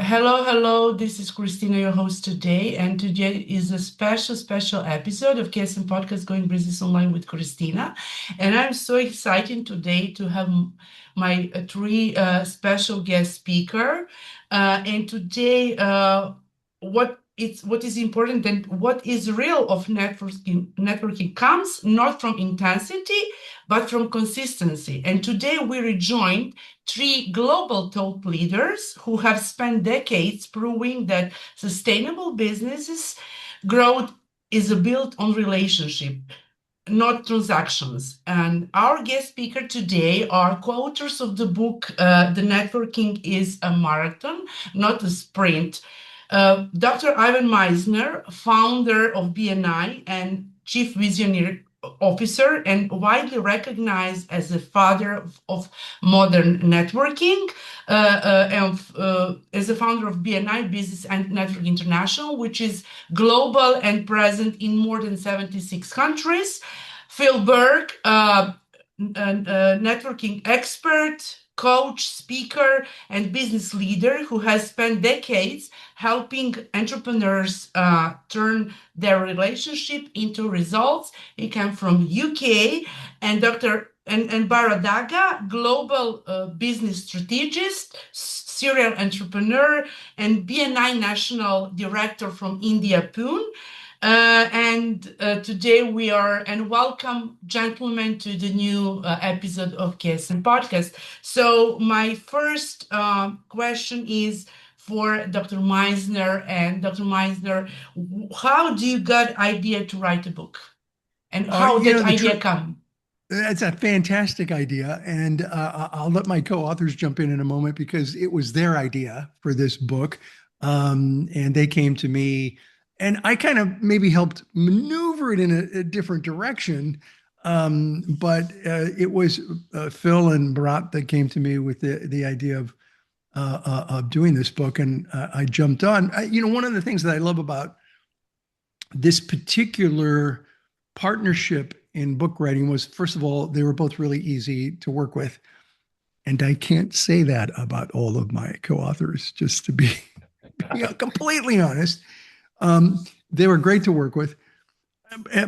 Hello. This is Kristina, your host today, and today is a special episode of KSM Podcast Going Business Online with Kristina. And I'm so excited today to have my three special guest speaker. And today, what is important and what is real of networking comes not from intensity but from consistency. And today we rejoined three global thought leaders who have spent decades proving that sustainable businesses growth is built on relationship, not transactions. And our guest speaker today are co-authors of the book The Networking is a Marathon, not a Sprint. Dr. Ivan Misner, founder of BNI and Chief Visionary Officer, and widely recognized as the father of modern networking, and as the founder of BNI Business and Network International, which is global and present in more than 76 countries. Phil Berg, networking expert, coach, speaker, and business leader who has spent decades helping entrepreneurs turn their relationship into results. He came from UK. And Dr. Bharat Daga, global business strategist, serial entrepreneur, and BNI National Director from India, Pune. Today and welcome, gentlemen, to the new episode of KSM Podcast. So my first question is for Dr. Misner. And Dr. Misner, how do you got idea to write a book? And how did idea come? That's a fantastic idea. And I'll let my co-authors jump in a moment because it was their idea for this book. And they came to me and I kind of maybe helped maneuver it in a different direction. But it was Phil and Bharat that came to me with the idea of doing this book. And I jumped on. One of the things that I love about this particular partnership in book writing was, first of all, they were both really easy to work with. And I can't say that about all of my co-authors, just to be completely honest. They were great to work with.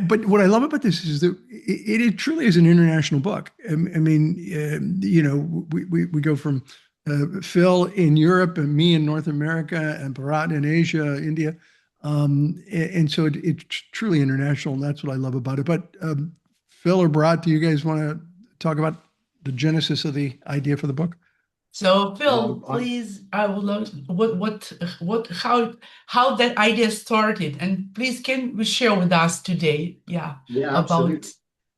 But what I love about this is that it truly is an international book. I mean, we go from Phil in Europe and me in North America and Bharat in Asia, India. And so it's truly international, and that's what I love about it. But Phil or Bharat, do you guys want to talk about the genesis of the idea for the book? So Phil, please, I would love how that idea started, and please can we share with us today? Yeah, absolutely.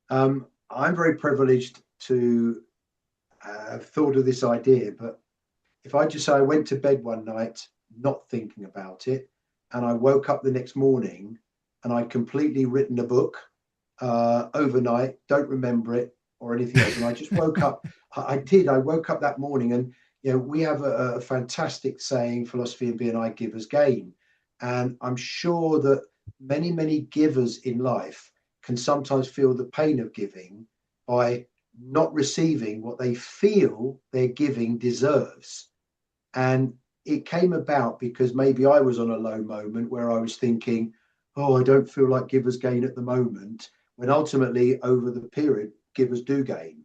I'm very privileged to have thought of this idea, but if I just say I went to bed one night not thinking about it, and I woke up the next morning and I'd completely written a book overnight, don't remember it or anything else, and I just woke up. I woke up that morning, and we have a fantastic saying, philosophy in BNI: givers gain. And I'm sure that many givers in life can sometimes feel the pain of giving by not receiving what they feel their giving deserves. And it came about because maybe I was on a low moment where I was thinking, oh, I don't feel like givers gain at the moment, when ultimately over the period givers do gain.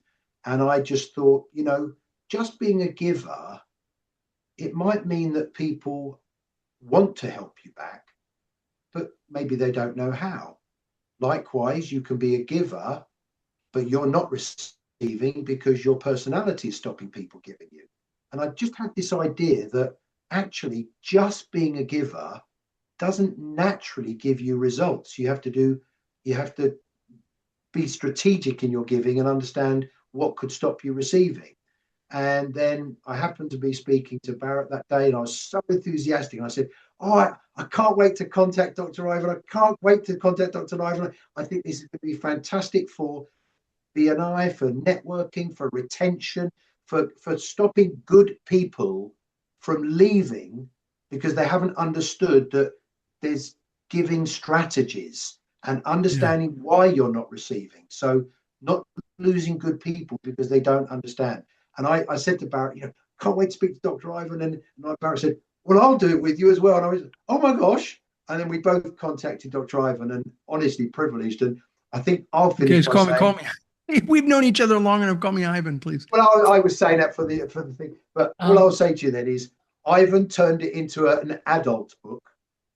And I just thought, just being a giver, it might mean that people want to help you back, but maybe they don't know how. Likewise, you can be a giver, but you're not receiving because your personality is stopping people giving you. And I just had this idea that actually just being a giver doesn't naturally give you results. You have to be strategic in your giving and understand what could stop you receiving. And then I happened to be speaking to Bharat that day, and I was so enthusiastic. And I said, oh, I can't wait to contact Dr. Ivan. I can't wait to contact Dr. Ivan. I think this is going to be fantastic for BNI, for networking, for retention, for stopping good people from leaving because they haven't understood that there's giving strategies and understanding why you're not receiving. So not losing good people because they don't understand. And I said to Bharat, can't wait to speak to Dr. Ivan. And Bharat said, well, I'll do it with you as well. And I was, oh my gosh. And then we both contacted Dr. Ivan, and honestly privileged. And I think I'll You finish guys by saying, call me. We've known each other long enough. Call me Ivan, please. well, I was saying that for the thing, but all I'll say to you then is Ivan turned it into an adult book,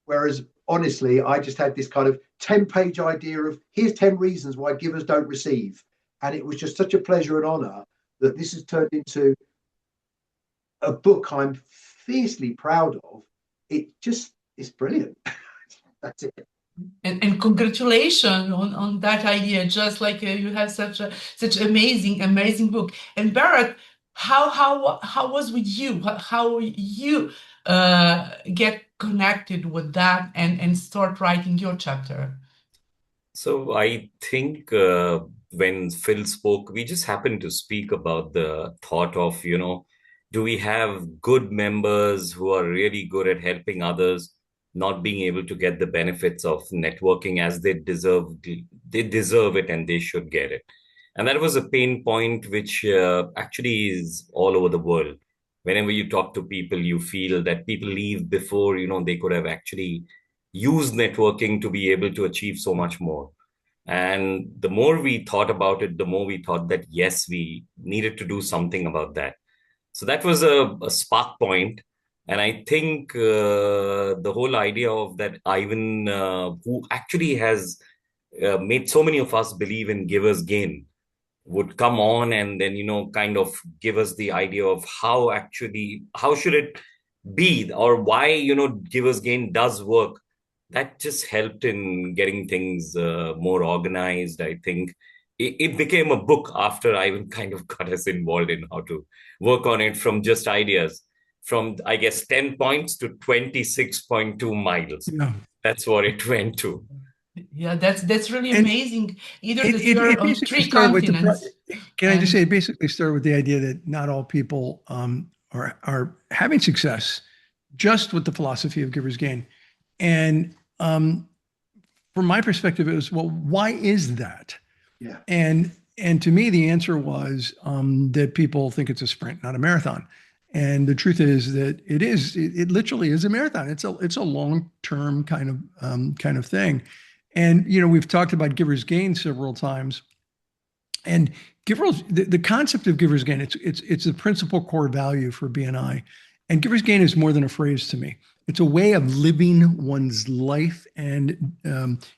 whereas honestly, I just had this kind of 10-page idea of here's 10 reasons why givers don't receive. And it was just such a pleasure and honor that this has turned into a book I'm fiercely proud of. It's brilliant. That's it. And congratulations on that idea. Just like you have such amazing book. And Barrett, how was with you? How you get connected with that and start writing your chapter? So I think when Phil spoke, we just happened to speak about the thought of, do we have good members who are really good at helping others, not being able to get the benefits of networking as they deserve it and they should get it. And that was a pain point which actually is all over the world. Whenever you talk to people, you feel that people leave before, they could have actually used networking to be able to achieve so much more. And the more we thought about it, the more we thought that, yes, we needed to do something about that. So that was a spark point. And I think the whole idea of that Ivan, who actually has made so many of us believe in giver's gain, would come on and then, kind of give us the idea of how should it be, or why, giver's gain does work. That just helped in getting things more organized. I think it became a book after Ivan kind of got us involved in how to work on it, from just ideas, from, I guess, 10 points to 26.2 miles. Yeah. That's what it went to. Yeah, that's really And amazing. Either that you are it on basically 3 started with continents. can I just say it basically started with the idea that not all people are having success just with the philosophy of giver's gain. And from my perspective, it was, well, why is that? Yeah. And to me, the answer was that people think it's a sprint, not a marathon. And the truth is that it literally is a marathon. It's a long-term kind of thing. And, we've talked about giver's gain several times. And the concept of giver's gain, it's a principal core value for BNI. And giver's gain is more than a phrase to me. It's a way of living one's life and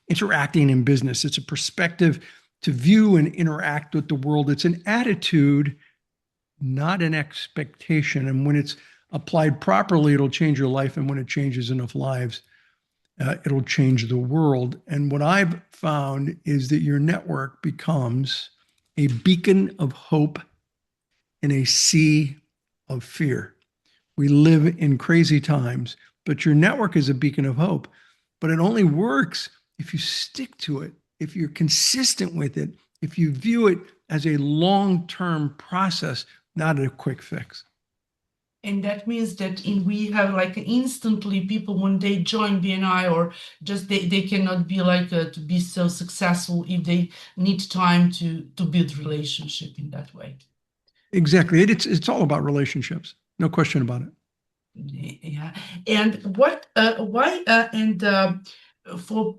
interacting in business. It's a perspective to view and interact with the world. It's an attitude, not an expectation. And when it's applied properly, it'll change your life. And when it changes enough lives, it'll change the world. And what I've found is that your network becomes a beacon of hope in a sea of fear. We live in crazy times, but your network is a beacon of hope. But it only works if you stick to it, if you're consistent with it, if you view it as a long-term process, not a quick fix. And that means that we have like instantly people when they join BNI, or just they cannot be to be so successful if they need time to build relationship in that way. Exactly. It's all about relationships. No question about it. Yeah. And for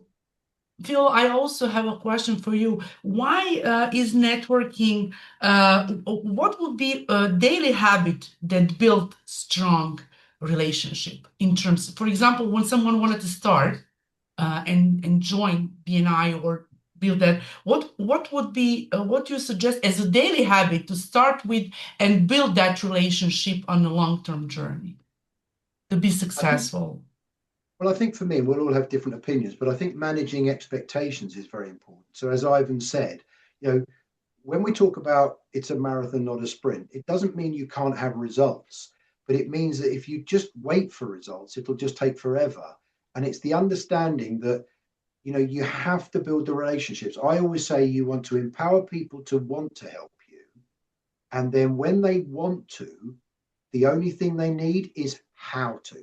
Phil, I also have a question for you. Why is networking, what would be a daily habit that built strong relationship in terms, for example, when someone wanted to start and join BNI or build that, what would be, what you suggest as a daily habit to start with and build that relationship on a long-term journey to be successful? Well, I think for me, we'll all have different opinions, but I think managing expectations is very important. So as Ivan said, when we talk about it's a marathon, not a sprint, it doesn't mean you can't have results, but it means that if you just wait for results, it'll just take forever. And it's the understanding that, you have to build the relationships. I always say you want to empower people to want to help you. And then when they want to, the only thing they need is how to.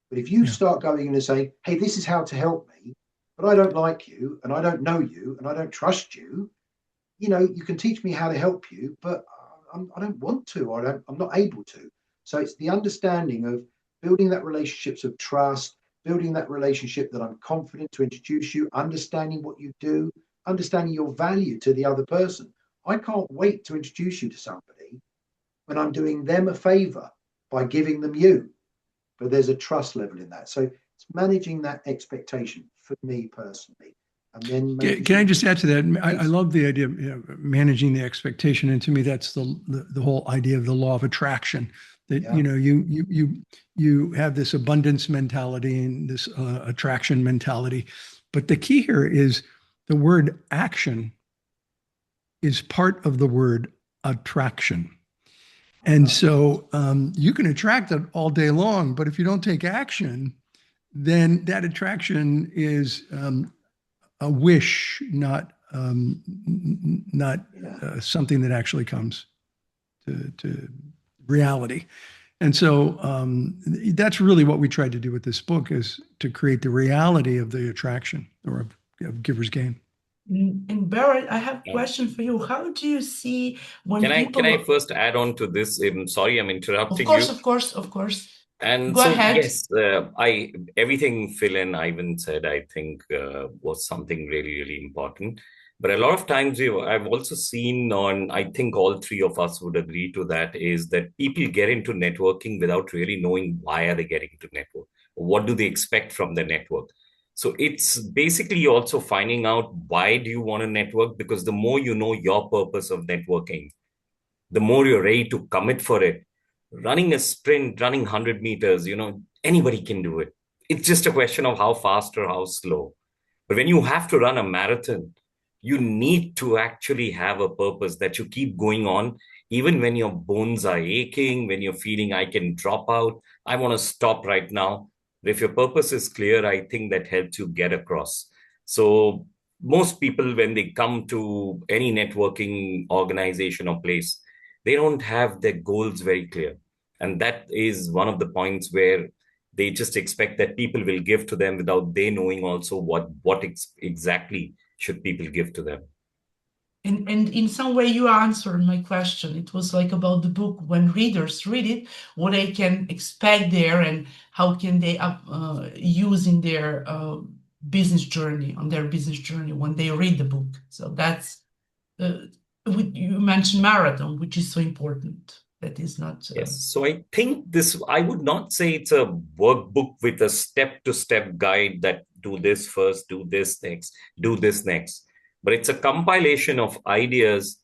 But if you start going in and saying, hey, this is how to help me, but I don't like you and I don't know you and I don't trust you, you can teach me how to help you, but I don't want to, or I'm not able to. So it's the understanding of building that relationships of trust, building that relationship that I'm confident to introduce you, understanding what you do, understanding your value to the other person. I can't wait to introduce you to somebody when I'm doing them a favor by giving them you. But there's a trust level in that. So it's managing that expectation for me personally. And then Can I just add to that? I love the idea of managing the expectation, and to me, that's the whole idea of the law of attraction. That you have this abundance mentality and this attraction mentality, but the key here is the word action is part of the word attraction. And so you can attract it all day long, but if you don't take action, then that attraction is a wish, not something that actually comes to reality. And so that's really what we tried to do with this book, is to create the reality of the attraction, or of giver's gain. And Barrett, I have a question for you. How do you see when Can I first add on to this? Sorry, I'm interrupting you. Of course. And Go ahead. Yes, everything Phil and Ivan said, I think was something really, really important. But a lot of times I've also seen I think all three of us would agree to that, is that people get into networking without really knowing why are they getting into network. What do they expect from the network? So it's basically also finding out, why do you want to network? Because the more you know your purpose of networking, the more you're ready to commit for it. Running a sprint, running 100 meters, anybody can do it. It's just a question of how fast or how slow. But when you have to run a marathon, you need to actually have a purpose that you keep going on, even when your bones are aching, when you're feeling I can drop out, I want to stop right now. If your purpose is clear, I think that helps you get across. So most people, when they come to any networking organization or place, they don't have their goals very clear. And that is one of the points where they just expect that people will give to them without they knowing also what exactly should people give to them. And in some way you answered my question. It was like about the book. When readers read it, what they can expect there, and how can they use in their business journey, when they read the book. So that's you mentioned marathon, which is so important. That is not yes. So I think I would not say it's a workbook with a step-to-step guide that do this first, do this next, do this next. But it's a compilation of ideas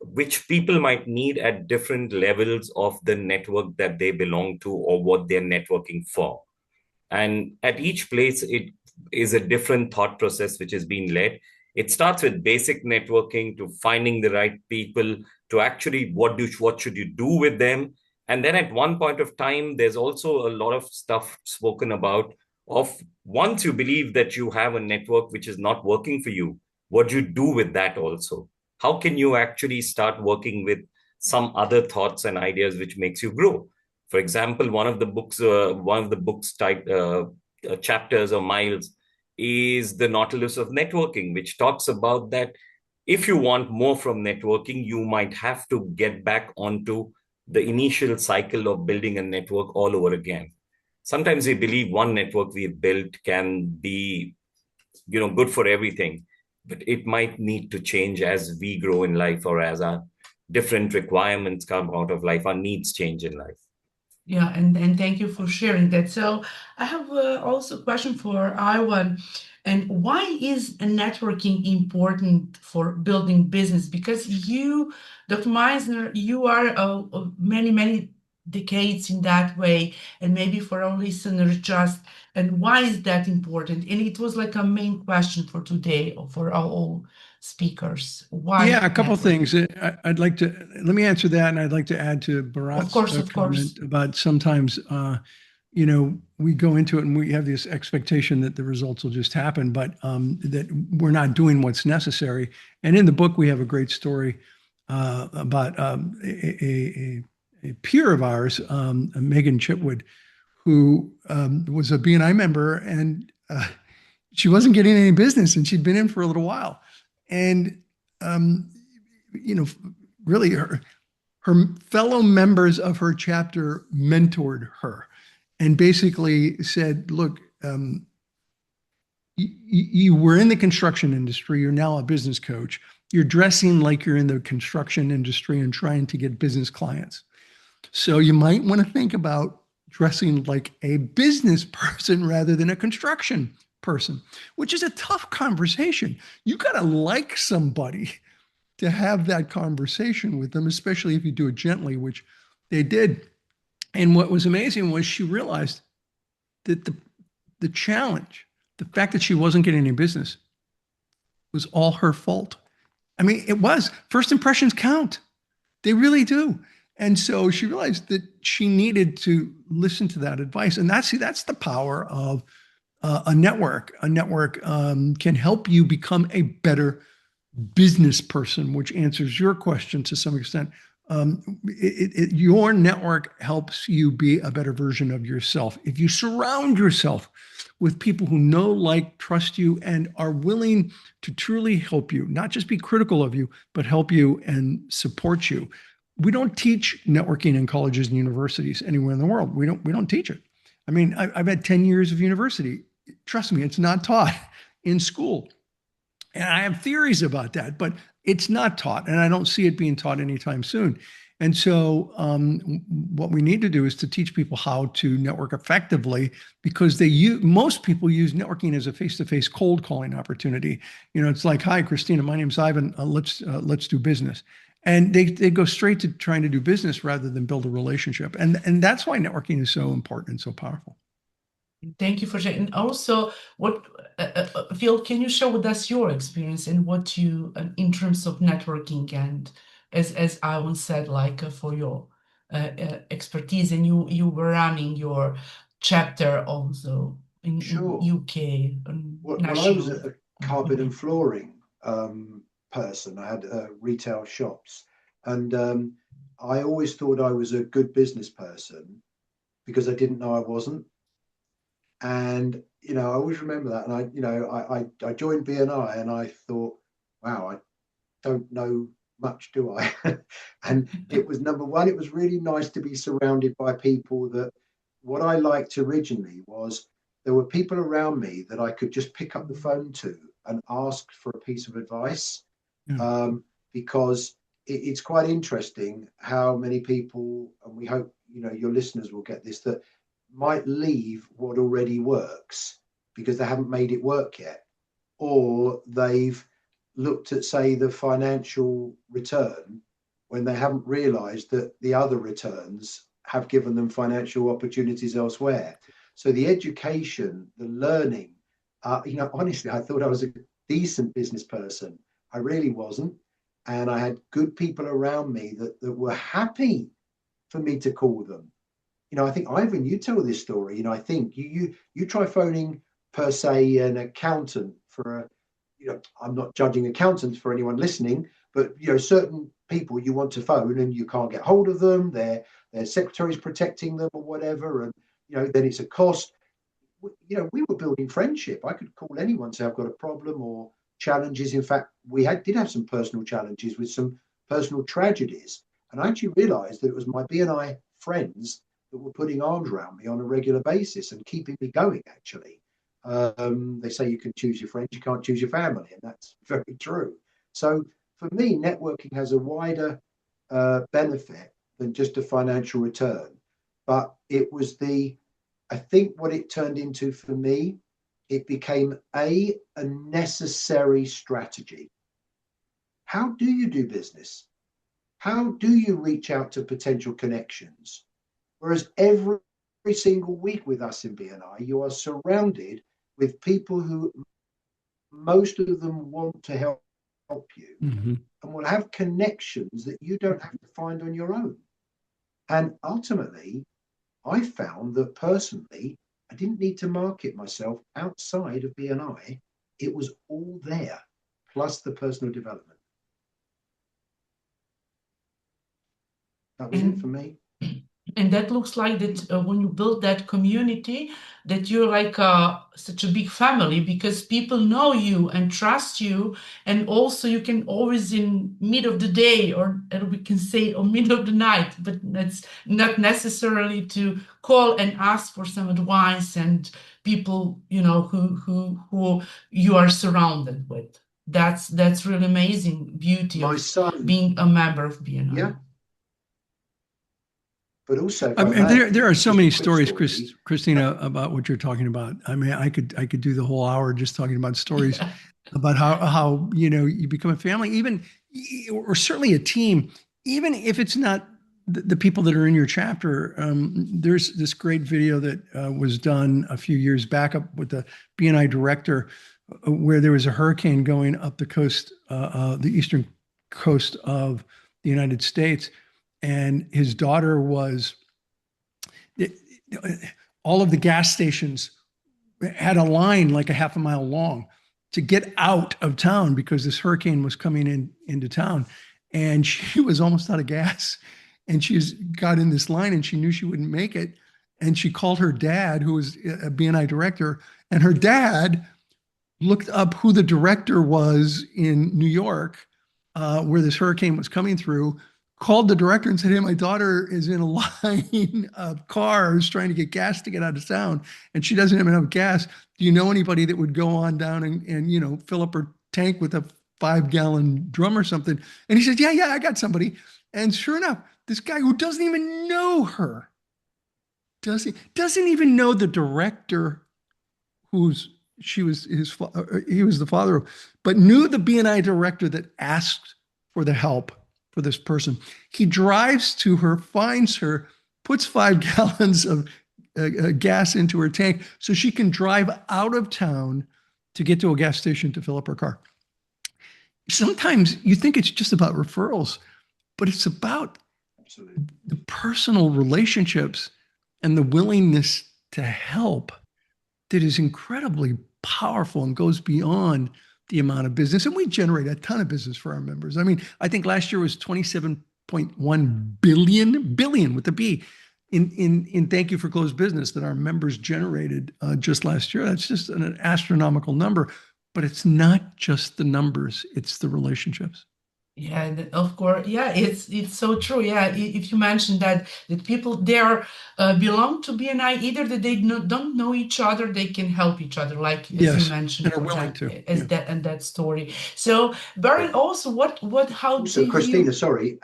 which people might need at different levels of the network that they belong to, or what they're networking for. And at each place, it is a different thought process which is being led. It starts with basic networking, to finding the right people, to actually what should you do with them. And then at one point of time, there's also a lot of stuff spoken about of, once you believe that you have a network which is not working for you, what do you do with that also? How can you actually start working with some other thoughts and ideas which makes you grow? For example, one of the books type chapters or miles is the Nautilus of Networking, which talks about that if you want more from networking, you might have to get back onto the initial cycle of building a network all over again. Sometimes we believe one network we've built can be, good for everything, but it might need to change as we grow in life, or as our different requirements come out of life, our needs change in life. Yeah, and thank you for sharing that. So I have also a question for Ivan. And why is networking important for building business? Because you, Dr. Misner, you are many decades in that way, and maybe for our listeners just, and why is that important? And it was like a main question for today, or for our all speakers. Why? Yeah, a couple of things. I'd like to, let me answer that, and I'd like to add to Bharat's comment about sometimes, we go into it and we have this expectation that the results will just happen, but that we're not doing what's necessary. And in the book, we have a great story about a peer of ours, Megan Chitwood, who was a BNI member, and she wasn't getting any business, and she'd been in for a little while. And, really her fellow members of her chapter mentored her. and basically said, look, you were in the construction industry. You're now a business coach. You're dressing like you're in the construction industry and trying to get business clients. So you might want to think about dressing like a business person rather than a construction person, which is a tough conversation. You got to like somebody to have that conversation with them, especially if you do it gently, which they did. And what was amazing was she realized that the challenge, the fact that she wasn't getting any business, was all her fault. I mean, it was. First impressions count. They really do. And so she realized that she needed to listen to that advice. And that's the power of a network. A network can help you become a better business person, which answers your question to some extent. Your network helps you be a better version of yourself. If you surround yourself with people who know, like, trust you, and are willing to truly help you, not just be critical of you, but help you and support you. We don't teach networking in colleges and universities anywhere in the world. We don't teach it. I mean, I've had 10 years of university. Trust me, it's not taught in school. And I have theories about that, but it's not taught, and I don't see it being taught anytime soon. And so what we need to do is to teach people how to network effectively, because most people use networking as a face-to-face cold calling opportunity. You know, it's like, hi, Kristina, my name's Ivan. Let's do business. And they go straight to trying to do business rather than build a relationship. And that's why networking is so important and so powerful. Thank you for sharing. And also, Phil, can you share with us your experience and what you, in terms of networking, and as Ivan said, like for your expertise, and you were running your chapter also in Sure. UK. Well, I was a carpet and flooring person. I had retail shops, and I always thought I was a good business person because I didn't know I wasn't. And I always remember that. And I joined BNI, and I thought, wow, I don't know much, do I? And it was, number one, it was really nice to be surrounded by people that, what I liked originally was there were people around me that I could just pick up the phone to and ask for a piece of advice. Because it's quite interesting how many people, and we hope your listeners will get this, that might leave what already works because they haven't made it work yet, or they've looked at, say, the financial return when they haven't realized that the other returns have given them financial opportunities elsewhere. So the education, the learning, honestly, I thought I was a decent business person. I really wasn't. And I had good people around me that were happy for me to call them. I think, Ivan, you tell this story. I think you try phoning, per se, an accountant for I'm not judging accountants for anyone listening, but certain people you want to phone and you can't get hold of them. Their secretary's protecting them or whatever, and then it's a cost. We were building friendship. I could call anyone, say I've got a problem or challenges. In fact, we did have some personal challenges with some personal tragedies, and I actually realized that it was my BNI friends that were putting arms around me on a regular basis and keeping me going, actually. They say you can choose your friends, you can't choose your family, and that's very true. So for me, networking has a wider benefit than just a financial return. But it was I think what it turned into for me, it became a necessary strategy. How do you do business? How do you reach out to potential connections? Whereas every single week with us in BNI, you are surrounded with people who, most of them, want to help you, and will have connections that you don't have to find on your own. And ultimately, I found that personally, I didn't need to market myself outside of BNI. It was all there, plus the personal development. That was it for me. and that looks like that when you build that community, that you're like such a big family because people know you and trust you, and also you can always in mid of the day or we can say or mid of the night, but that's not necessarily to call and ask for some advice and people who you are surrounded with. That's really amazing beauty My of son, being a member of BNI. yeah, but also, if I I mean, may, there are so just a many quick stories, story. Christina, about what you're talking about. I mean, I could do the whole hour just talking about stories about how you become a family, even or certainly a team, even if it's not the people that are in your chapter. There's this great video that was done a few years back up with the BNI director, where there was a hurricane going up the coast, the eastern coast of the United States, and his daughter was. All of the gas stations had a line like a half a mile long to get out of town because this hurricane was coming into town, and she was almost out of gas, and she's got in this line and she knew she wouldn't make it, and she called her dad, who was a BNI director, and her dad looked up who the director was in New York, where this hurricane was coming through, called the director and said, "Hey, my daughter is in a line of cars trying to get gas to get out of town, and she doesn't have enough gas. Do you know anybody that would go on down and fill up her tank with a 5-gallon drum or something?" And he said, yeah, I got somebody. And sure enough, this guy who doesn't even know her, doesn't even know the director who's he was the father of, but knew the BNI director that asked for the help for this person. He drives to her, finds her, puts 5 gallons of gas into her tank so she can drive out of town to get to a gas station to fill up her car. Sometimes you think it's just about referrals, but it's about Absolutely. the personal relationships and the willingness to help that is incredibly powerful and goes beyond the amount of business. And we generate a ton of business for our members. I mean, I think last year was 27.1 billion with a B in thank you for closed business that our members generated just last year. That's just an astronomical number, but it's not just the numbers, it's the relationships. Yeah, and of course. Yeah, it's so true. Yeah, if you mentioned that people there belong to BNI, either that they don't know each other, they can help each other, like as you Yes, mentioned, and are for willing example, to. as Yeah. that and that story. So, Barry, also, how do Also, Kristina, you? sorry,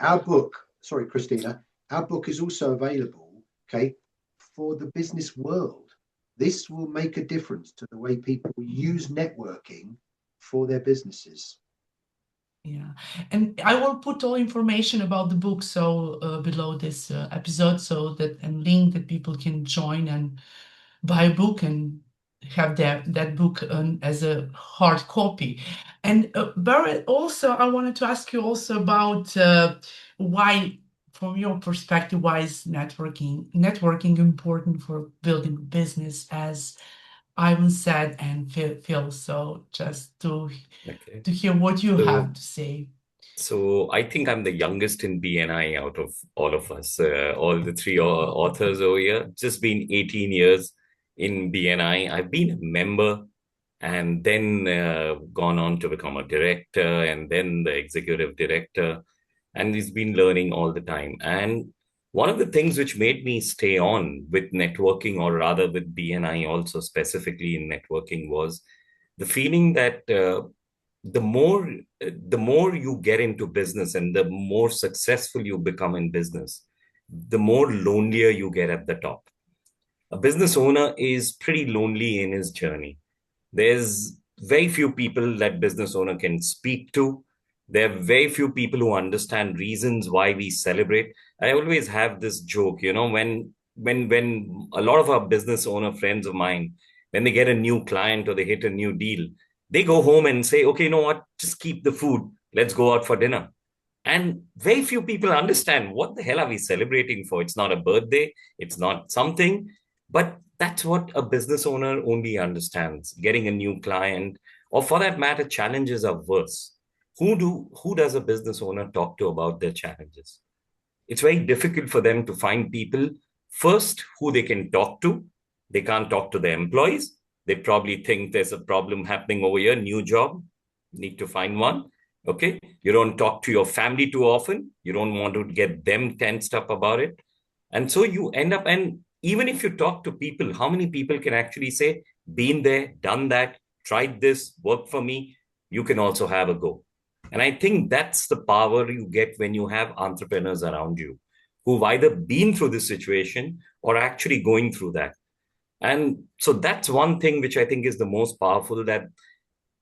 Kristina, our book is also available, okay, for the business world. This will make a difference to the way people use networking for their businesses. Yeah, and I will put all information about the book so below this episode, so that and link that people can join and buy a book and have that book as a hard copy. And Barrett, also, I wanted to ask you also about why, from your perspective, why is networking important for building business, as Ivan said and Phil. So just Okay. to hear what you So, have to say. so I think I'm the youngest in BNI out of all of us, all the three authors over here. Just been 18 years in BNI. I've been a member and then gone on to become a director and then the executive director. And he's been learning all the time. And one of the things which made me stay on with networking, or rather with BNI also specifically in networking, was the feeling that the more the more you get into business and the more successful you become in business, the more lonelier you get at the top. A business owner is pretty lonely in his journey. There's very few people that business owner can speak to. There are very few people who understand reasons why we celebrate. I always have this joke, when a lot of our business owner friends of mine, when they get a new client or they hit a new deal, they go home and say, okay, you know what, just keep the food. Let's go out for dinner. And very few people understand what the hell are we celebrating for? It's not a birthday, it's not something, but that's what a business owner only understands. Getting a new client, or for that matter, challenges are worse. Who does a business owner talk to about their challenges? It's very difficult for them to find people first who they can talk to. They can't talk to their employees. They probably think there's a problem happening over here, new job, need to find one. Okay. You don't talk to your family too often. You don't want to get them tensed up about it. And so you end up, and even if you talk to people, how many people can actually say, been there, done that, tried this, worked for me? You can also have a go. And I think that's the power you get when you have entrepreneurs around you who've either been through this situation or actually going through that. And so that's one thing which I think is the most powerful, that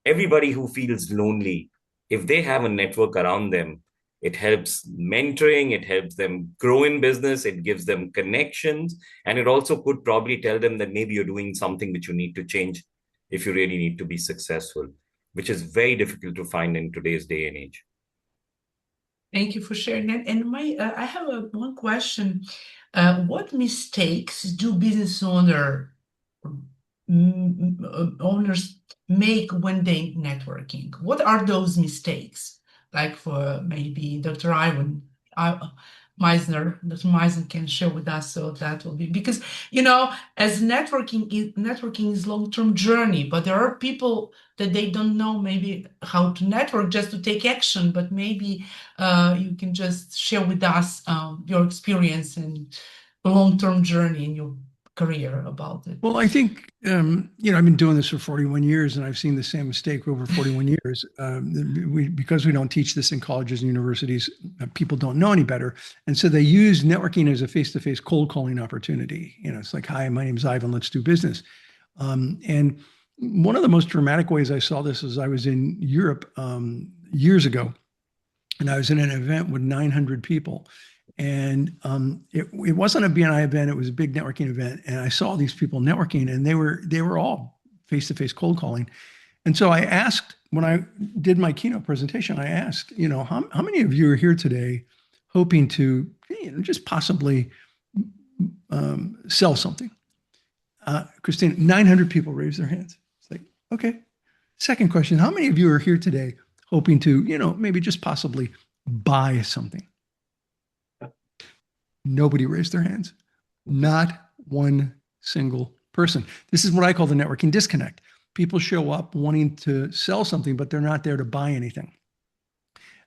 everybody who feels lonely, if they have a network around them, it helps mentoring, it helps them grow in business, it gives them connections, and it also could probably tell them that maybe you're doing something which you need to change if you really need to be successful, which is very difficult to find in today's day and age. Thank you for sharing that. And I have one question. What mistakes do business owners make when they networking? What are those mistakes? Like for maybe Dr. Misner, Dr. Misner can share with us. So that will be, because as networking is long-term journey, but there are people that they don't know maybe how to network just to take action. But maybe you can just share with us your experience and long-term journey in your career about it. Well, I think, I've been doing this for 41 years and I've seen the same mistake over 41 years. Because we don't teach this in colleges and universities, people don't know any better. And so they use networking as a face-to-face cold calling opportunity. It's like, hi, my name's Ivan, let's do business. And one of the most dramatic ways I saw this is I was in Europe years ago, and I was in an event with 900 people. And it wasn't a BNI event; it was a big networking event. And I saw these people networking, and they were all face-to-face cold calling. And so I asked, when I did my keynote presentation, I asked, how many of you are here today hoping to just possibly sell something? Kristina, 900 people raised their hands. It's like, okay. Second question, how many of you are here today hoping to, maybe just possibly buy something? Nobody raised their hands. Not one single person. This is what I call the networking disconnect. People show up wanting to sell something, but they're not there to buy anything.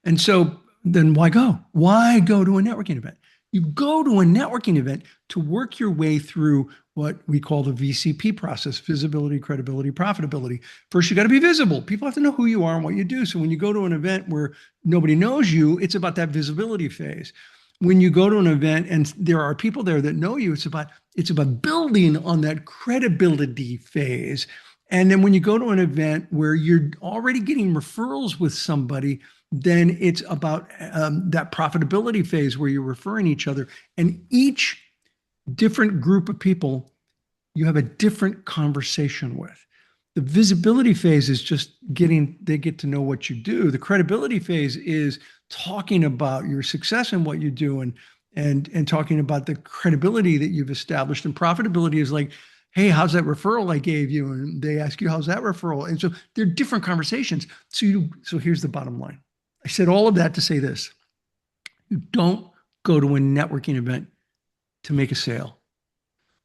And so then why go? Why go to a networking event? You go to a networking event to work your way through what we call the VCP process: visibility, credibility, profitability. First, you got to be visible. People have to know who you are and what you do. So when you go to an event where nobody knows you, it's about that visibility phase. When you go to an event and there are people there that know you, it's about building on that credibility phase. And then when you go to an event where you're already getting referrals with somebody, then it's about that profitability phase where you're referring each other. And each different group of people, you have a different conversation with. The visibility phase is just they get to know what you do. The credibility phase is talking about your success and what you do, and talking about the credibility that you've established. And profitability is like, hey, how's that referral I gave you? And they ask you, how's that referral? And so they're different conversations. So here's the bottom line. I said all of that to say this: you don't go to a networking event to make a sale.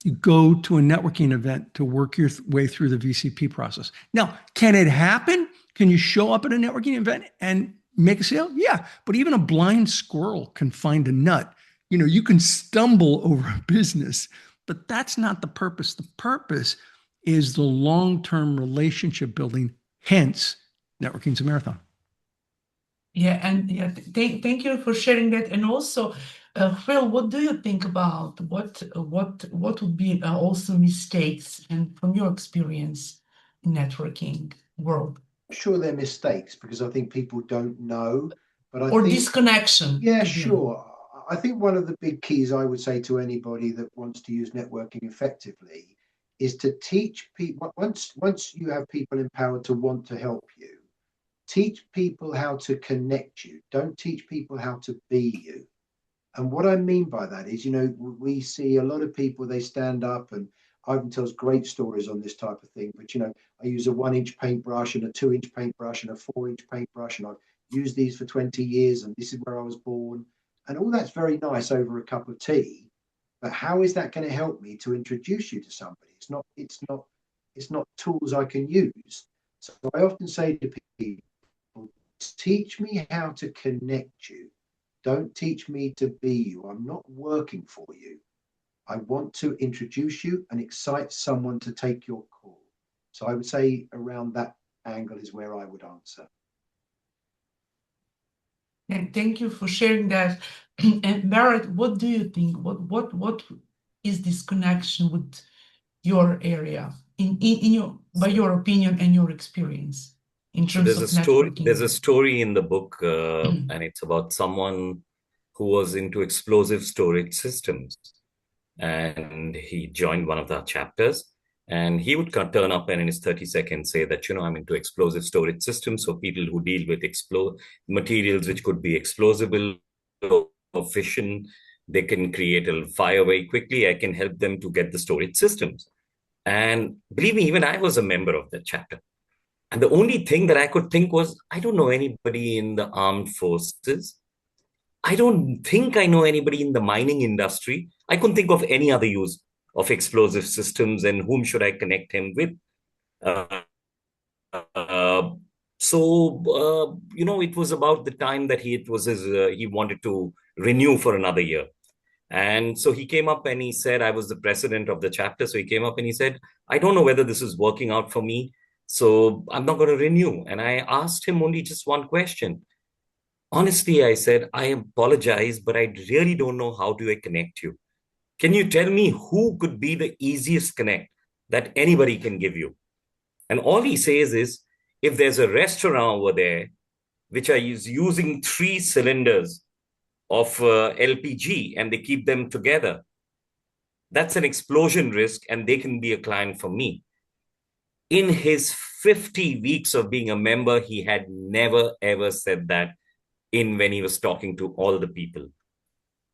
You go to a networking event to work your way through the VCP process. Now, can it happen? Can you show up at a networking event and make a sale? Yeah, but even a blind squirrel can find a nut. You can stumble over a business, but that's not the purpose. The purpose is the long-term relationship building. Hence, networking's a marathon. Yeah, and thank you for sharing that. And also, Phil, what do you think about what would be also mistakes, and from your experience in networking world? Sure, they're mistakes because I think people don't know, but I Or think disconnection. yeah, sure. I think one of the big keys I would say to anybody that wants to use networking effectively is to teach people. Once you have people empowered to want to help you, teach people how to connect you. Don't teach people how to be you. And what I mean by that is, we see a lot of people, they stand up, and Ivan tells great stories on this type of thing. But, I use a 1-inch paintbrush and a 2-inch paintbrush and a 4-inch paintbrush, and I've used these for 20 years, and this is where I was born. And all that's very nice over a cup of tea. But how is that going to help me to introduce you to somebody? It's not tools I can use. So I often say to people, teach me how to connect you. Don't teach me to be you. I'm not working for you. I want to introduce you and excite someone to take your call. So I would say around that angle is where I would answer. And thank you for sharing that. And Barrett, what do you think? What is this connection with your area in your, by your opinion and your experience in So terms of networking? there's a story in the book, and it's about someone who was into explosive storage systems, and he joined one of the chapters, and he would turn up and in his 30 seconds say that, I'm into explosive storage systems. So people who deal with materials which could be explosible or fission, they can create a fire very quickly. I can help them to get the storage systems. And believe me, even I was a member of that chapter. And the only thing that I could think was, I don't know anybody in the armed forces. I don't think I know anybody in the mining industry. I couldn't think of any other use of explosive systems, and whom should I connect him with? It was about the time that he wanted to renew for another year. And so he came up and he said, I was the president of the chapter. So he came up and he said, I don't know whether this is working out for me. So I'm not going to renew. And I asked him only just one question. Honestly, I said, I apologize, but I really don't know how do I connect you. Can you tell me who could be the easiest connect that anybody can give you? And all he says is, if there's a restaurant over there, which is using 3 cylinders of LPG and they keep them together, that's an explosion risk and they can be a client for me. In his 50 weeks of being a member, he had never, ever said that when he was talking to all the people.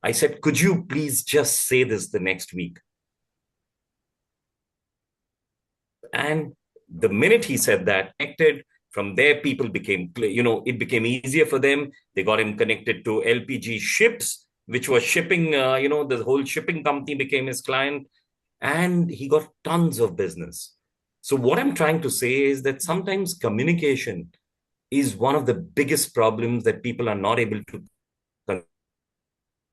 I said, could you please just say this the next week? And the minute he said that, connected, from there, people became, it became easier for them. They got him connected to LPG ships, which was shipping, the whole shipping company became his client, and he got tons of business. So what I'm trying to say is that sometimes communication is one of the biggest problems that people are not able to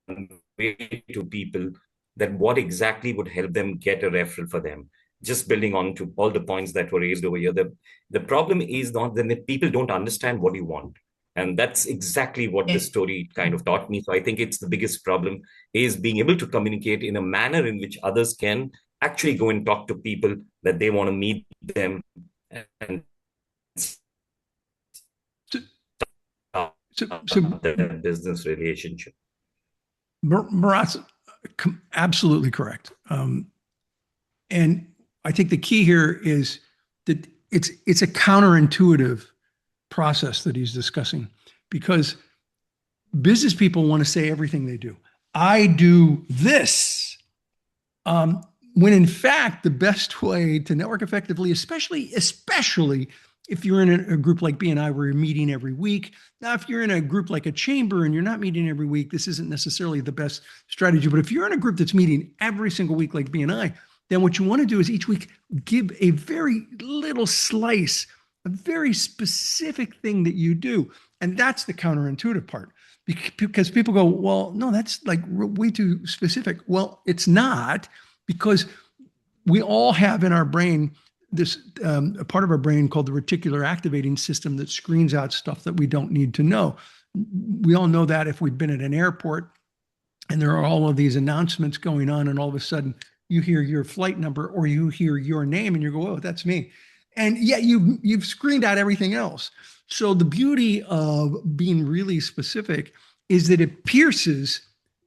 convey to people, that what exactly would help them get a referral for them. Just building on to all the points that were raised over here, the problem is not that people don't understand what you want. And that's exactly what this story kind of taught me. So I think it's the biggest problem is being able to communicate in a manner in which others can actually go and talk to people that they want to meet them and the business relationship. Bharat's absolutely correct. And I think the key here is that it's a counterintuitive process that he's discussing, because business people want to say everything they do. I do this. When in fact, the best way to network effectively, especially if you're in a group like BNI where you're meeting every week. Now, if you're in a group like a chamber and you're not meeting every week, this isn't necessarily the best strategy. But if you're in a group that's meeting every single week like BNI, then what you want to do is each week give a very little slice, a very specific thing that you do. And that's the counterintuitive part, because people go, well, no, that's like way too specific. Well, it's not, because we all have in our brain this a part of our brain called the reticular activating system that screens out stuff that we don't need to know. We all know that if we've been at an airport and there are all of these announcements going on, and all of a sudden you hear your flight number or you hear your name and you go, oh, that's me. And yet you've screened out everything else. So the beauty of being really specific is that it pierces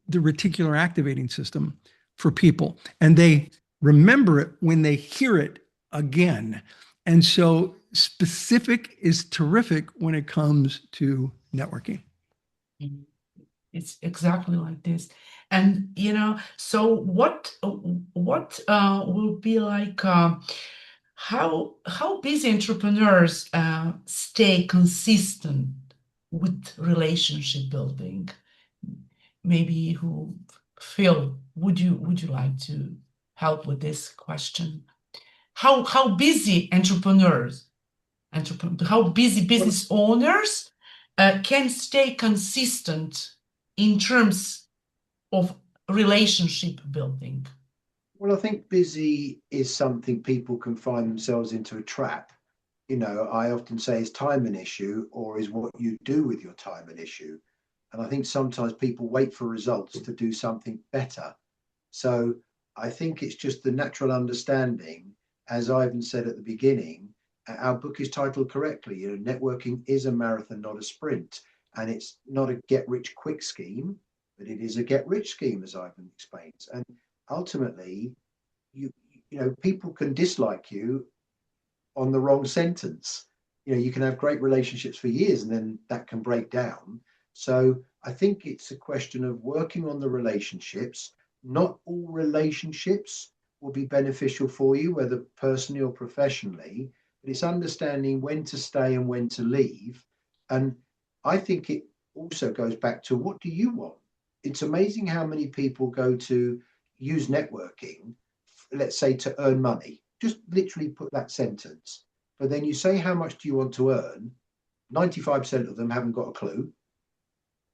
the reticular activating system for people, and they remember it when they hear it again. And so specific is terrific when it comes to networking. It's exactly like this. And, so what will be like, how busy entrepreneurs stay consistent with relationship building? Maybe who Phil, would you like to help with this question? How busy how busy business owners can stay consistent in terms of relationship building? Well, I think busy is something people can find themselves into a trap. I often say, is time an issue, or is what you do with your time an issue? And I think sometimes people wait for results to do something better. So I think it's just the natural understanding, as Ivan said at the beginning, our book is titled correctly. Networking is a marathon, not a sprint. And it's not a get rich quick scheme, but it is a get rich scheme, as Ivan explains. And ultimately, you people can dislike you on the wrong sentence. You can have great relationships for years and then that can break down. So I think it's a question of working on the relationships. Not all relationships will be beneficial for you, whether personally or professionally, but it's understanding when to stay and when to leave. And I think it also goes back to, what do you want? It's amazing how many people go to use networking, let's say, to earn money. Just literally put that sentence. But then you say, how much do you want to earn? 95% of them haven't got a clue.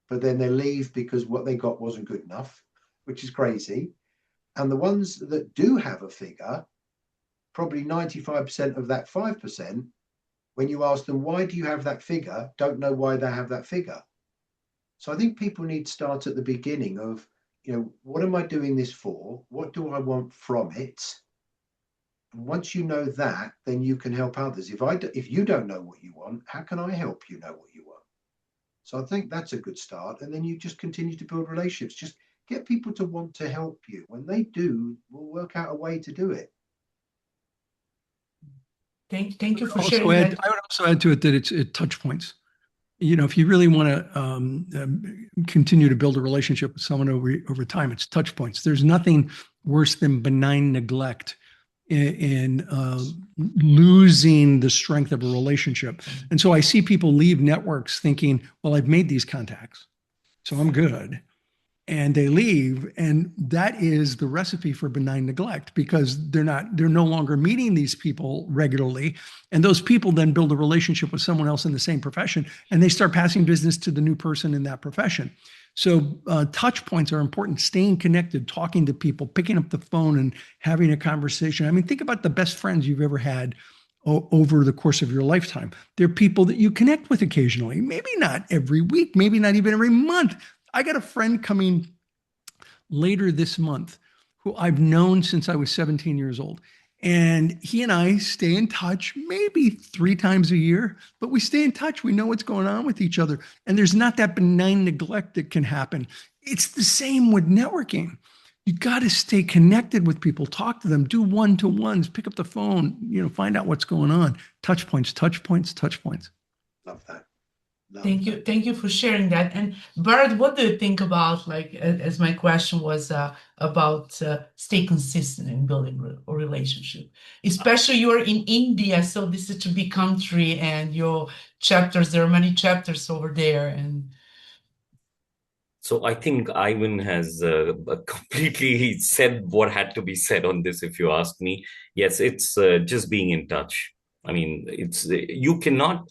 But then they leave because what they got wasn't good enough, which is crazy. And the ones that do have a figure, probably 95% of that 5%, when you ask them, why do you have that figure, don't know why they have that figure. So I think people need to start at the beginning of, what am I doing this for? What do I want from it? And once you know that, then you can help others. If you don't know what you want, how can I help you know what you want? So I think that's a good start. And then you just continue to build relationships. Just get people to want to help you. When they do, we'll work out a way to do it. Thank you for sharing that. I would also add to it that it's touch points. If you really want to continue to build a relationship with someone over time, it's touch points. There's nothing worse than benign neglect in losing the strength of a relationship. And so I see people leave networks thinking, well, I've made these contacts, so I'm good. And they leave, and that is the recipe for benign neglect, because they're no longer meeting these people regularly, and those people then build a relationship with someone else in the same profession, and they start passing business to the new person in that profession. So touch points are important. Staying connected, talking to people, picking up the phone and having a conversation. I mean, think about the best friends you've ever had over the course of your lifetime. They're people that you connect with occasionally, maybe not every week, maybe not even every month. I got a friend coming later this month who I've known since I was 17 years old. And he and I stay in touch maybe 3 times a year, but we stay in touch. We know what's going on with each other. And there's not that benign neglect that can happen. It's the same with networking. You got to stay connected with people, talk to them, do one-to-ones, pick up the phone, find out what's going on. Touch points, touch points, touch points. Love that. Thank you for sharing that. And Bharat, what do you think about, as my question was about stay consistent in building a relationship, especially you're in India, so this is a big country, and your chapters, there are many chapters over there, and so I think Ivan has completely said what had to be said on this, if you ask me. Yes, it's just being in touch. I mean, you cannot.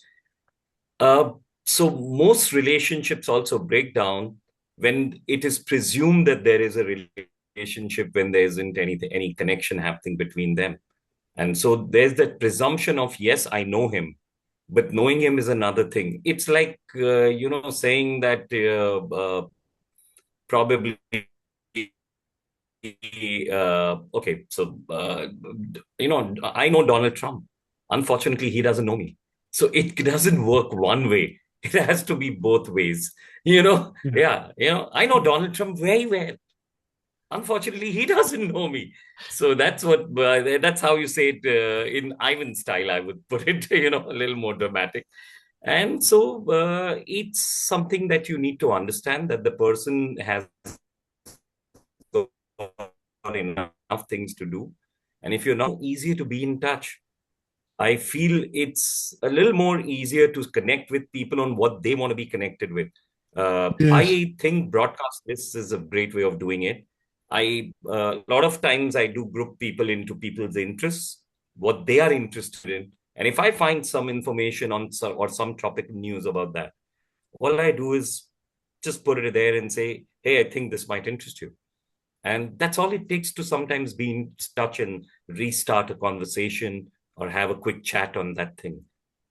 So most relationships also break down when it is presumed that there is a relationship when there isn't any connection happening between them. And so there's that presumption of, yes, I know him, but knowing him is another thing. It's like, saying that probably, okay, so, I know Donald Trump. Unfortunately, he doesn't know me. So it doesn't work one way. It has to be both ways, Yeah, I know Donald Trump very well. Unfortunately, he doesn't know me. So that's how you say it in Ivan style, I would put it, a little more dramatic. And so it's something that you need to understand, that the person has enough things to do. And if you're not easier to be in touch, I feel it's a little more easier to connect with people on what they want to be connected with. Yes. I think broadcast lists is a great way of doing it. A lot of times I do group people into people's interests, what they are interested in, and if I find some information on some topic news about that, all I do is just put it there and say, "Hey, I think this might interest you." And that's all it takes to sometimes be in touch and restart a conversation or have a quick chat on that thing.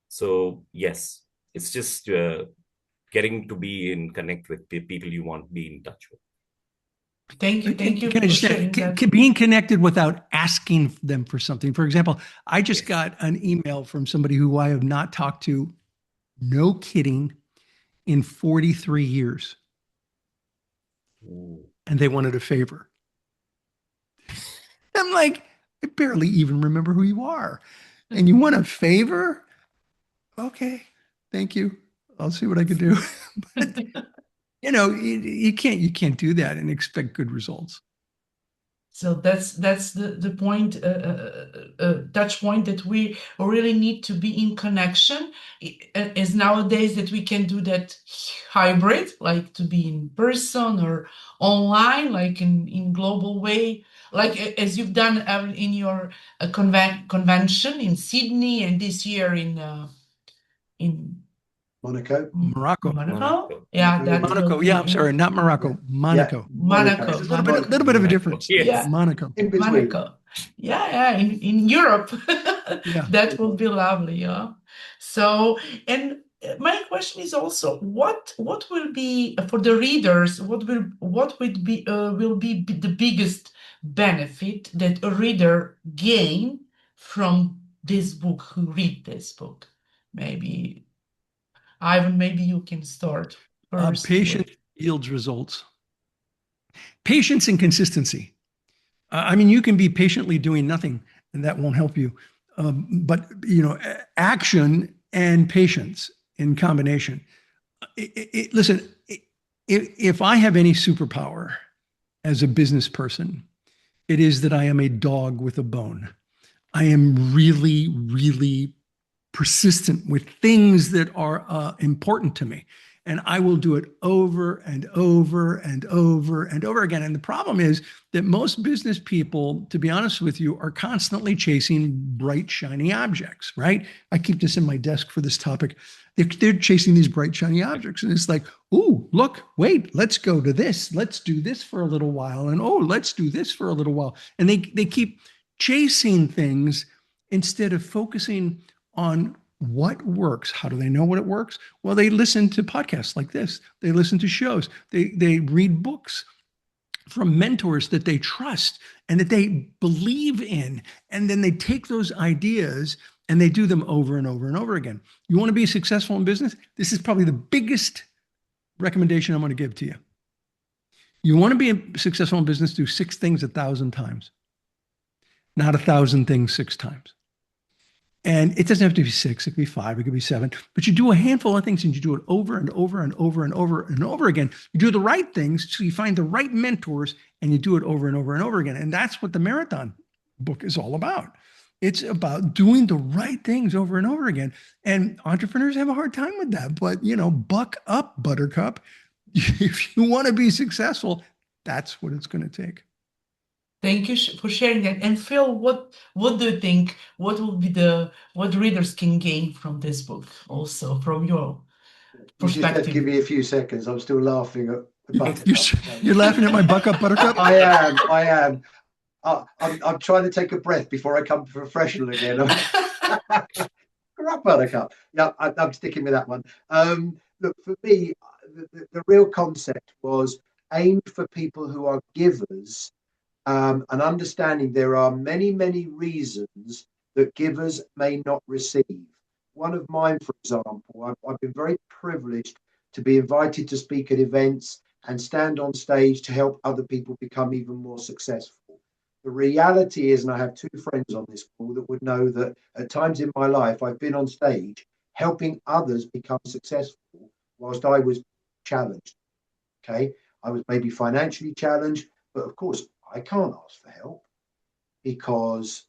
So yes, it's just getting to be in connect with people you want to be in touch with. Thank you Can I for just sharing that. being connected without asking them for something? For example, I just Yes. got an email from somebody who I have not talked to, no kidding, in 43 years, Ooh. and they wanted a favor. I'm like, I barely even remember who you are, and you want a favor? Okay, thank you. I'll see what I can do. But you can't do that and expect good results. So that's the point, touch point that we really need to be in connection. As nowadays that we can do that hybrid, like to be in person or online, like in global way, like as you've done in your convention in Sydney and this year in Monaco. Morocco. Monaco. Monaco. Yeah, Monaco, that yeah. will Monaco. Yeah, be I'm sorry, not Yeah. Morocco. Yeah. Monaco. Monaco. There's a Monaco. little bit of a Monaco. difference. Yes. Yeah. Monaco. In between. Monaco. Yeah, in Europe. Yeah. That will be lovely, yeah. So, and my question is also, what will be for the readers, what will be the biggest benefit that a reader gain from this book, who read this book? Maybe, Ivan, maybe you can start first with. Patience yields results. Patience and consistency. I mean, you can be patiently doing nothing, and that won't help you. But action and patience in combination. Listen, if I have any superpower as a business person, it is that I am a dog with a bone. I am really, really persistent with things that are important to me. And I will do it over and over and over and over again. And the problem is that most business people, to be honest with you, are constantly chasing bright, shiny objects, right? I keep this in my desk for this topic. They're chasing these bright, shiny objects. And it's like, oh, look, wait, let's go to this. Let's do this for a little while. And oh, let's do this for a little while. And they keep chasing things instead of focusing on what works. How do they know what it works? Well, they listen to podcasts like this. They listen to shows. They read books from mentors that they trust and that they believe in. And then they take those ideas and they do them over and over and over again. You want to be successful in business? This is probably the biggest recommendation I'm going to give to you. You want to be successful in business, do 6 things 1,000 times, not 1,000 things 6 times. And it doesn't have to be 6, it could be 5, it could be 7, but you do a handful of things and you do it over and over and over and over and over again. You do the right things, so you find the right mentors and you do it over and over and over again. And that's what the marathon book is all about. It's about doing the right things over and over again. And entrepreneurs have a hard time with that. But, buck up, Buttercup. If you want to be successful, that's what it's going to take. Thank you for sharing that. And Phil, what do you think? What will be what readers can gain from this book, also from your You just have to perspective? give me a few seconds. I'm still laughing at the Buttercup. You're laughing at my buck up, Buttercup? I am. I'm trying to take a breath before I come professional again. Crap, Buttercup. Yeah, I'm sticking with that one. Look, for me, the real concept was aimed for people who are givers, and understanding there are many, many reasons that givers may not receive. One of mine, for example, I've been very privileged to be invited to speak at events and stand on stage to help other people become even more successful. The reality is, and I have 2 friends on this call that would know that at times in my life, I've been on stage helping others become successful whilst I was challenged. Okay. I was maybe financially challenged, but of course, I can't ask for help, because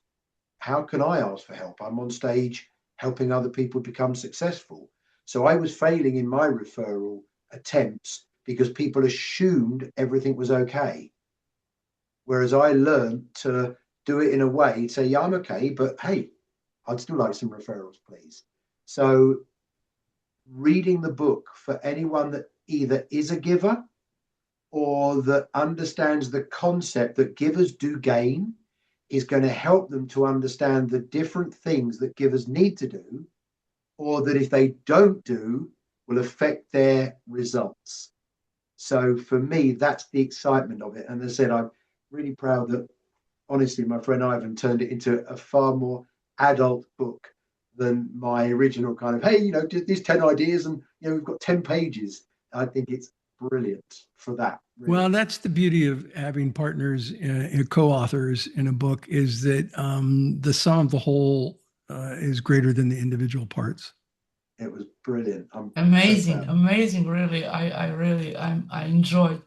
how can I ask for help? I'm on stage helping other people become successful. So I was failing in my referral attempts because people assumed everything was okay. Whereas I learned to do it in a way, say, yeah, I'm okay, but hey, I'd still like some referrals, please. So reading the book for anyone that either is a giver or that understands the concept that givers do gain is going to help them to understand the different things that givers need to do, or that if they don't do, will affect their results. So for me, that's the excitement of it. And as I said, I'm really proud that, honestly, my friend Ivan turned it into a far more adult book than my original kind of, hey, these 10 ideas and, we've got 10 pages. I think it's brilliant for that. Really. Well, that's the beauty of having partners, co-authors in a book, is that the sum of the whole is greater than the individual parts. It was brilliant. Amazing, amazing. Really, I enjoyed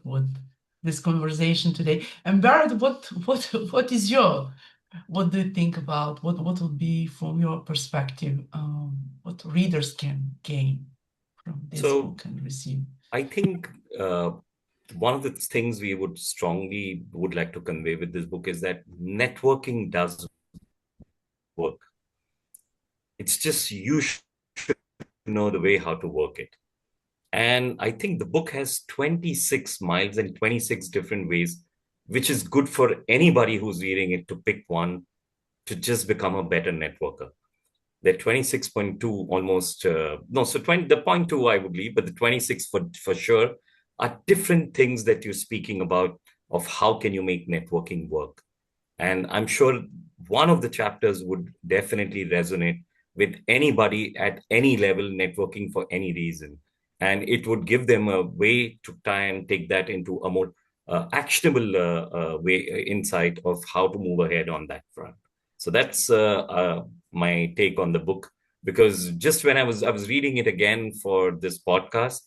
this conversation today. And Barrett, what do you think about what would be, from your perspective, what readers can gain from this book and receive? I think one of the things we would like to convey with this book is that networking does work. It's just you should know the way how to work it. And I think the book has 26 miles and 26 different ways, which is good for anybody who's reading it to pick one to just become a better networker. The 26.2 almost, the 0.2 I would leave, but the 26 for sure are different things that you're speaking about of how can you make networking work. And I'm sure one of the chapters would definitely resonate with anybody at any level networking for any reason. And it would give them a way to try and take that into a more actionable insight of how to move ahead on that front. So that's my take on the book, because just when I was reading it again for this podcast,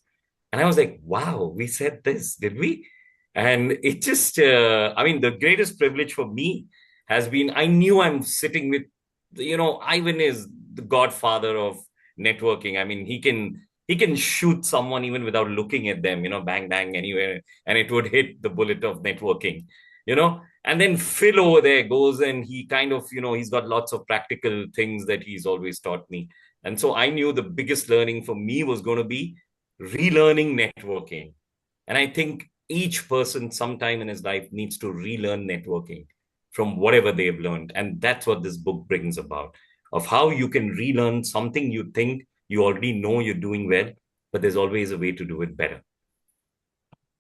and I was like, wow, we said this, did we? And it just, the greatest privilege for me has been, I knew I'm sitting with, Ivan is the godfather of networking. I mean, he can shoot someone even without looking at them, bang, bang, anywhere, and it would hit the bullet of networking, And then Phil over there goes and he kind of, he's got lots of practical things that he's always taught me. And so I knew the biggest learning for me was going to be relearning networking. And I think each person sometime in his life needs to relearn networking from whatever they've learned. And that's what this book brings about, of how you can relearn something you think you already know you're doing well, but there's always a way to do it better.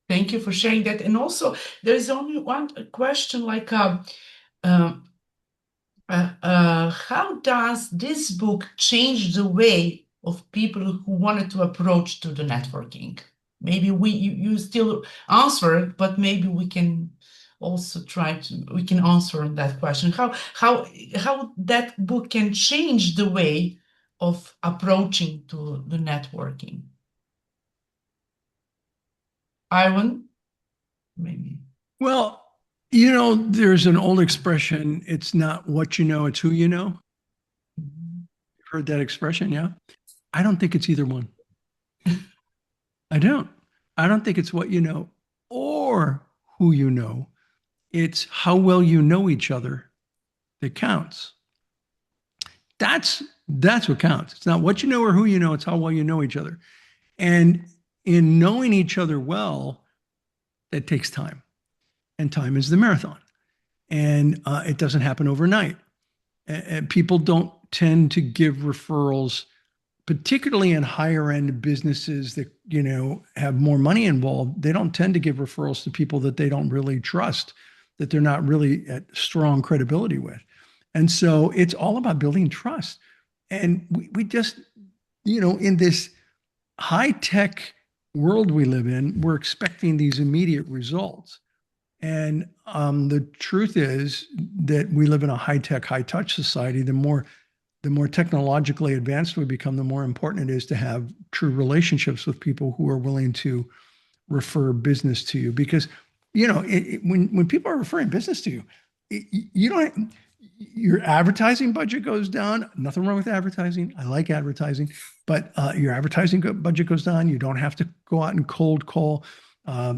Thank you for sharing that. And also, there's only one question, like, how does this book change the way of people who wanted to approach to the networking? Maybe you still answer it, but maybe we can also we can answer on that question. How that book can change the way of approaching to the networking? Ivan, maybe. Well, there's an old expression, it's not what you know, it's who you know. You've heard that expression, yeah? I don't think it's either one. I don't think it's what you know or who you know. It's how well you know each other that counts. That's what counts. It's not what you know or who you know, it's how well you know each other. And in knowing each other well, that takes time. And time is the marathon. And it doesn't happen overnight. And people don't tend to give referrals, particularly in higher end businesses that, have more money involved. They don't tend to give referrals to people that they don't really trust, that they're not really at strong credibility with. And so it's all about building trust. And we just, in this high-tech world we live in, we're expecting these immediate results. And the truth is that we live in a high-tech, high-touch society. The more technologically advanced we become, the more important it is to have true relationships with people who are willing to refer business to you. Because, when people are referring business to you, your advertising budget goes down. Nothing wrong with advertising. I like advertising, but your advertising budget goes down. You don't have to go out and cold call.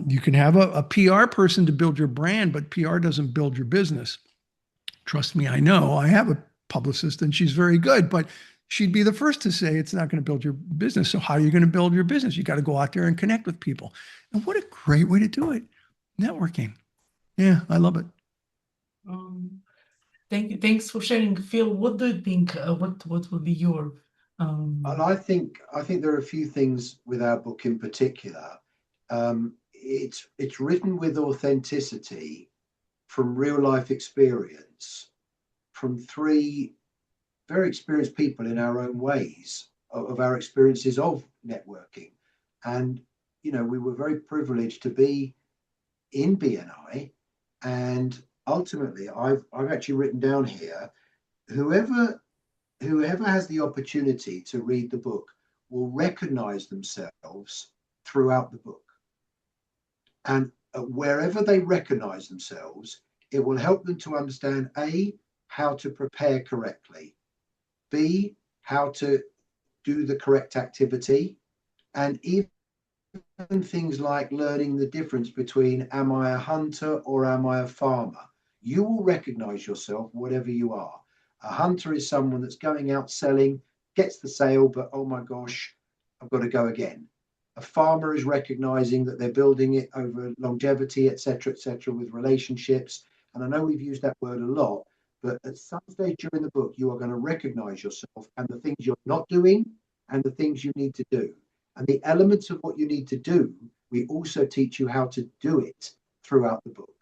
You can have a PR person to build your brand, but PR doesn't build your business. Trust me, I know. I have a publicist and she's very good, but she'd be the first to say it's not going to build your business. So how are you going to build your business? You got to go out there and connect with people. And what a great way to do it. Networking. Yeah, I love it. Thank you. Thanks for sharing. Phil, what do you think? What will be your And I think there are a few things with our book in particular. It's written with authenticity from real life experience, from three very experienced people in our own ways of our experiences of networking. And, you know, we were very privileged to be in BNI, and ultimately I've actually written down here, whoever has the opportunity to read the book will recognize themselves throughout the book. And wherever they recognize themselves, it will help them to understand A, how to prepare correctly, B, how to do the correct activity, and even things like learning the difference between am I a hunter or am I a farmer? You will recognize yourself whatever you are. A hunter is someone that's going out selling, gets the sale, but oh my gosh, I've got to go again. A farmer is recognizing that they're building it over longevity, etc., with relationships. And I know we've used that word a lot, but at some stage during the book, you are going to recognize yourself and the things you're not doing and the things you need to do. And the elements of what you need to do, we also teach you how to do it throughout the book.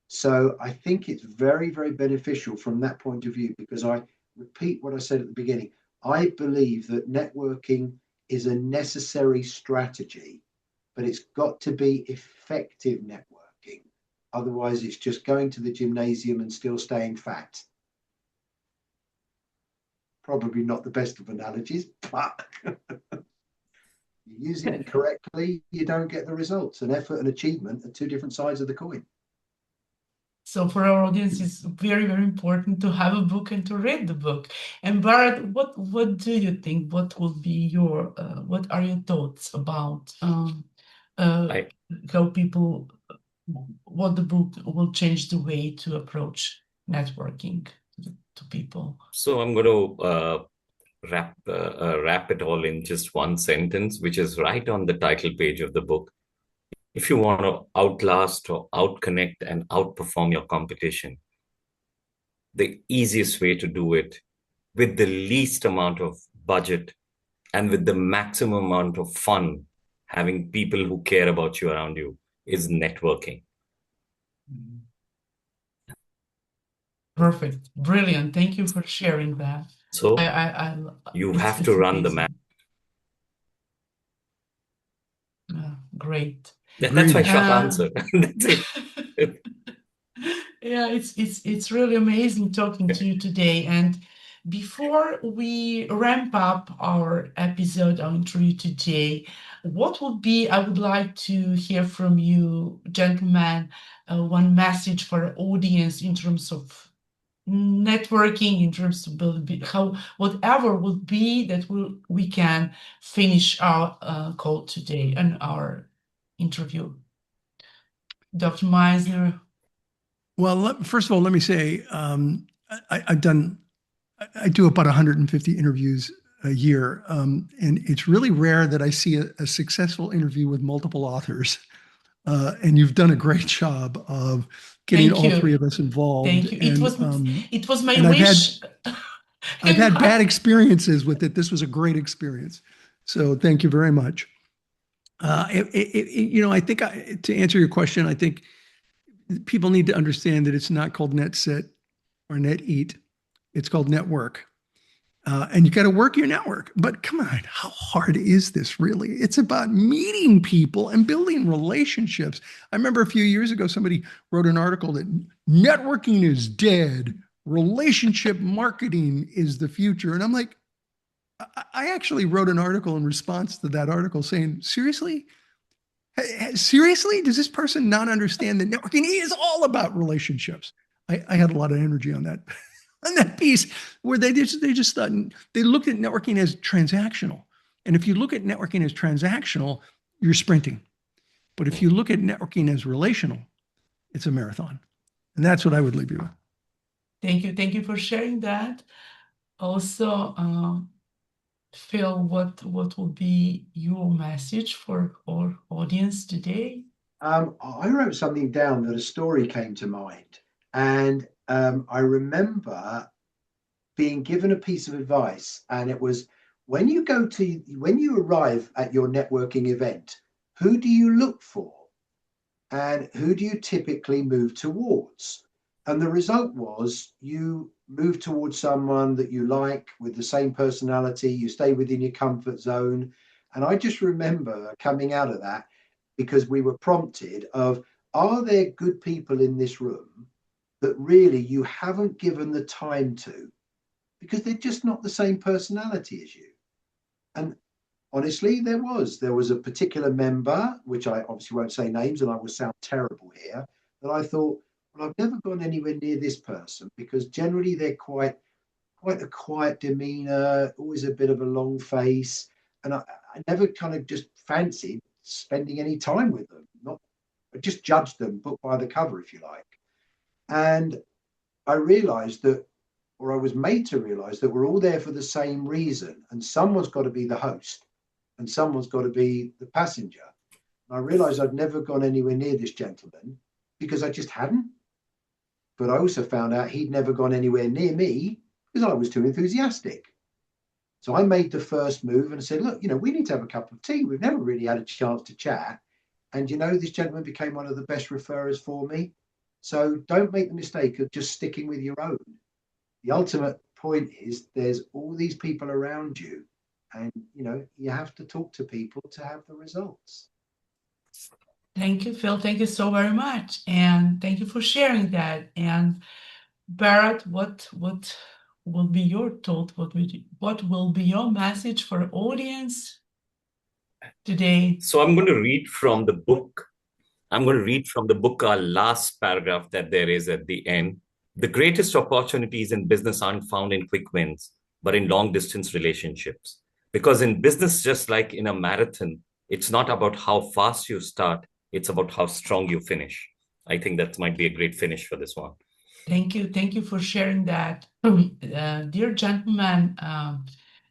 So I think it's very, very beneficial from that point of view, because I repeat what I said at the beginning. I believe that networking is a necessary strategy, but it's got to be effective networking. Otherwise, it's just going to the gymnasium and still staying fat. Probably not the best of analogies, but you use it correctly, you don't get the results. And effort and achievement are two different sides of the coin. So for our audience, it's very, very important to have a book and to read the book. And Bharat, what do you think? What will be your what are your thoughts about how people, what the book will change the way to approach networking to people? So I'm going to wrap it all in just one sentence, which is right on the title page of the book. If you want to outlast or outconnect and outperform your competition, the easiest way to do it with the least amount of budget and with the maximum amount of fun, having people who care about you around you, is networking. Perfect. Brilliant. Thank you for sharing that. So you have to run the math. Great. That's my short answer. That's it. Yeah, it's really amazing talking to you today. And before we ramp up our episode, our interview today, what would be, I would like to hear from you, gentlemen, one message for our audience in terms of networking, in terms of how whatever would be that we can finish our call today and our interview. Dr. Misner. Well, first of all, let me say I do about 150 interviews a year, and it's really rare that I see a successful interview with multiple authors. And you've done a great job of getting all three of us involved. Thank you. And, it was my wish. I've had bad experiences with it. This was a great experience. So thank you very much. I think to answer your question, I think people need to understand that it's not called net sit or net eat. It's called network. And you got to work your network. But come on, how hard is this really? It's about meeting people and building relationships. I remember a few years ago, somebody wrote an article that networking is dead. Relationship marketing is the future. And I'm like, I actually wrote an article in response to that article saying, seriously? Seriously? Does this person not understand that networking is all about relationships? I had a lot of energy on that on that piece where they just thought, they looked at networking as transactional. And if you look at networking as transactional, you're sprinting. But if you look at networking as relational, it's a marathon. And that's what I would leave you with. Thank you. Thank you for sharing that. Also, Phil, what will be your message for our audience today? I wrote something down that a story came to mind. And I remember being given a piece of advice, and it was, when you arrive at your networking event, who do you look for? And who do you typically move towards? And the result was you move towards someone that you like with the same personality, you stay within your comfort zone. And I just remember coming out of that, because we were prompted of, are there good people in this room that really you haven't given the time to, because they're just not the same personality as you? And honestly, there was a particular member, which I obviously won't say names, and I will sound terrible here, that I thought, well, I've never gone anywhere near this person, because generally they're quite a quiet demeanor, always a bit of a long face, and I never kind of just fancied spending any time with them. I just judged them book by the cover, if you like. And I realized that, or I was made to realize, that we're all there for the same reason, and someone's got to be the host and someone's got to be the passenger. And I realized I'd never gone anywhere near this gentleman because I just hadn't. But I also found out he'd never gone anywhere near me because I was too enthusiastic. So I made the first move and said, look, we need to have a cup of tea. We've never really had a chance to chat. And, this gentleman became one of the best referrers for me. So don't make the mistake of just sticking with your own. The ultimate point is there's all these people around you, and, you have to talk to people to have the results. Thank you, Phil. Thank you so very much. And thank you for sharing that. And Bharat, what will be your thought? What will be your message for audience today? So I'm going to read from the book. Our last paragraph that there is at the end. The greatest opportunities in business aren't found in quick wins, but in long distance relationships. Because in business, just like in a marathon, it's not about how fast you start, it's about how strong you finish. I think that might be a great finish for this one. Thank you. Thank you for sharing that. Dear gentlemen,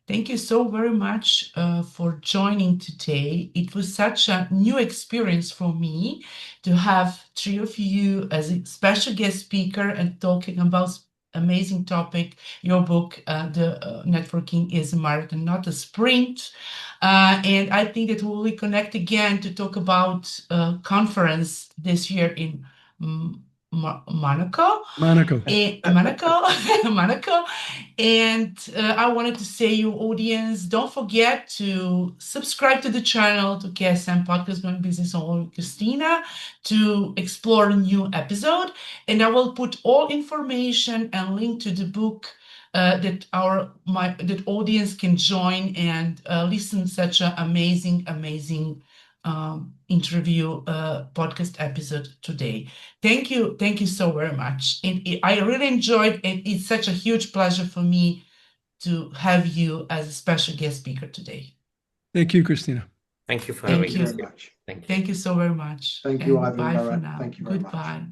thank you so very much for joining today. It was such a new experience for me to have three of you as a special guest speaker and talking about amazing topic, your book, the networking is a marathon, not a sprint. And I think that we will connect again to talk about conference this year in Monaco. Monaco. Monaco. And I wanted to say, you audience, don't forget to subscribe to the channel, to KSM Podcast Going Business on Kristina, to explore a new episode. And I will put all information and link to the book that audience can join and listen such an amazing interview podcast episode today. Thank you so very much. I really enjoyed it. It's such a huge pleasure for me to have you as a special guest speaker today. Thank you, Kristina. Thank you for having me. us. Thank you very much. Thank you so very much. Thank you, and Ivan. bye for Bharat. now. Thank you very much. Goodbye.